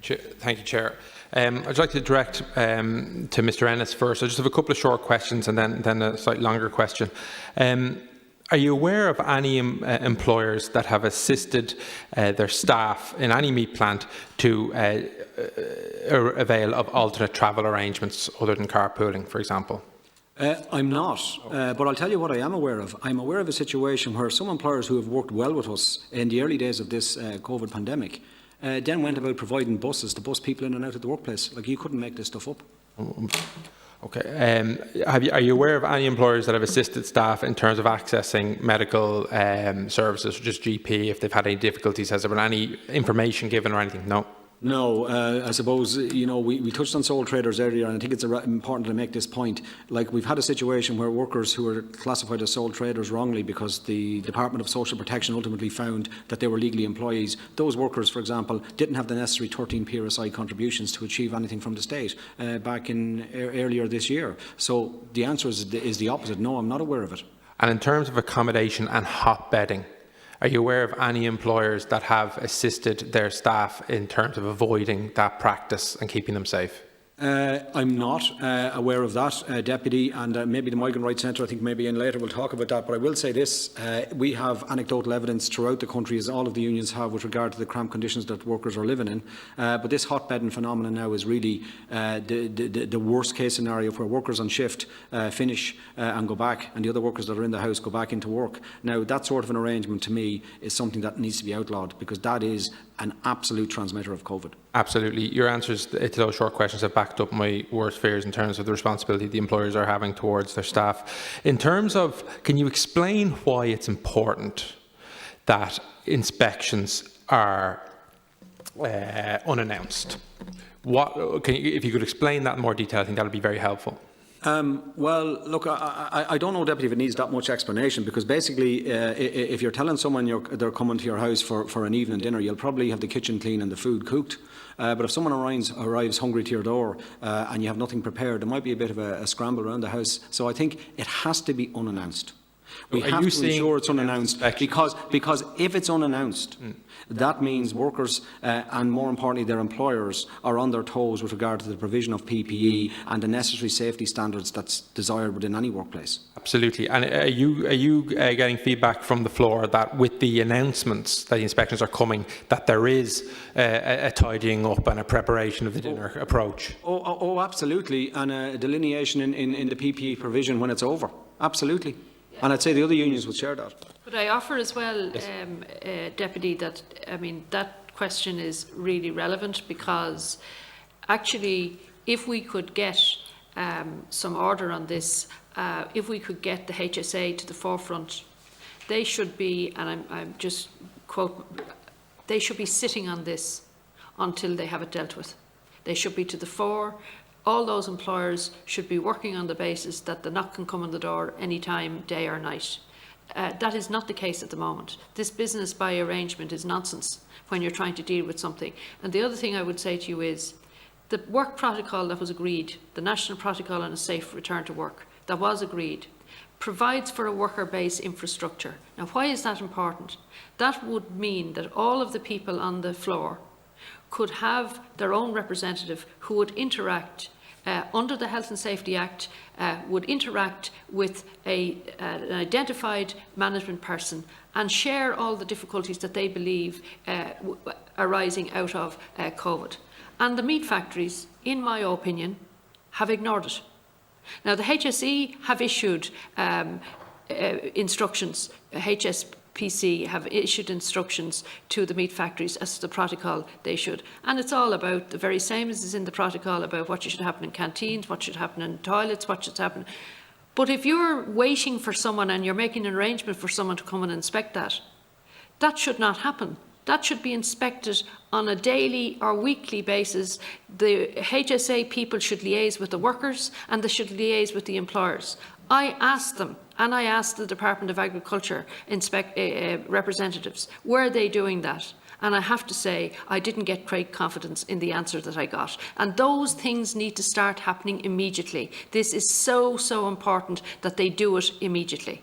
Thank you, Chair. I'd like to direct to Mr. Ennis first. I just have a couple of short questions and then a slightly longer question. Are you aware of any employers that have assisted their staff in any meat plant to avail of alternate travel arrangements other than carpooling, for example? I'm not, but I'll tell you what I am aware of. I'm aware of a situation where some employers who have worked well with us in the early days of this COVID pandemic then went about providing buses to bus people in and out of the workplace. Like, you couldn't make this stuff up. Okay. Are you aware of any employers that have assisted staff in terms of accessing medical services, such as GP, if they've had any difficulties? Has there been any information given or anything? No. No, I suppose, you know, we touched on sole traders earlier, and I think it's important to make this point. Like, we've had a situation where workers who were classified as sole traders wrongly because the Department of Social Protection ultimately found that they were legally employees. Those workers, for example, didn't have the necessary 13 PRSI contributions to achieve anything from the state back in earlier this year. So the answer is the opposite. No, I'm not aware of it. And in terms of accommodation and hot bedding, are you aware of any employers that have assisted their staff in terms of avoiding that practice and keeping them safe? I'm not aware of that, Deputy, and maybe the Migrant Rights Centre, I think maybe in later we'll talk about that, but I will say this, we have anecdotal evidence throughout the country, as all of the unions have, with regard to the cramped conditions that workers are living in, but this hot bedding phenomenon now is really the worst case scenario, where workers on shift finish and go back, and the other workers that are in the house go back into work. Now, that sort of an arrangement to me is something that needs to be outlawed, because that is an absolute transmitter of COVID. Absolutely. Your answers to those short questions have backed up my worst fears in terms of the responsibility the employers are having towards their staff. In terms of, can you explain why it's important that inspections are unannounced? If you could explain that in more detail, I think that would be very helpful. Well, look, I don't know, Deputy, if it needs that much explanation, because basically, if you're telling someone they're coming to your house for an evening dinner, you'll probably have the kitchen clean and the food cooked. But if someone arrives hungry to your door and you have nothing prepared, there might be a bit of a scramble around the house. So I think it has to be unannounced. We have to ensure it's unannounced, because if it's unannounced, that means workers and, more importantly, their employers are on their toes with regard to the provision of PPE and the necessary safety standards that's desired within any workplace. Absolutely. And are you getting feedback from the floor that with the announcements that the inspections are coming, that there is a tidying up and a preparation of the dinner approach? Oh, absolutely. And a delineation in the PPE provision when it's over. Absolutely. And I'd say the other unions would share that. But I offer as well, yes. Deputy, that, I mean, that question is really relevant, because actually, if we could get some order on this, if we could get the HSA to the forefront, they should be, and I'm just quote, they should be sitting on this until they have it dealt with. They should be to the fore. All those employers should be working on the basis that the knock can come on the door any time, day or night. That is not the case at the moment. This business by arrangement is nonsense when you're trying to deal with something. And the other thing I would say to you is, the work protocol that was agreed, the National Protocol on a Safe Return to Work, that was agreed, provides for a worker-based infrastructure. Now, why is that important? That would mean that all of the people on the floor could have their own representative who would interact under the Health and Safety Act, would interact with an identified management person and share all the difficulties that they believe arising out of COVID. And the meat factories, in my opinion, have ignored it. Now, the HSE have issued instructions, HSPC have issued instructions to the meat factories as to the protocol they should. And it's all about the very same as is in the protocol about what should happen in canteens, what should happen in toilets, what should happen. But if you're waiting for someone and you're making an arrangement for someone to come and inspect that, that should not happen. That should be inspected on a daily or weekly basis. The HSA people should liaise with the workers and they should liaise with the employers. I asked them, and I asked the Department of Agriculture representatives, were they doing that? And I have to say, I didn't get great confidence in the answer that I got. And those things need to start happening immediately. This is so, so important that they do it immediately.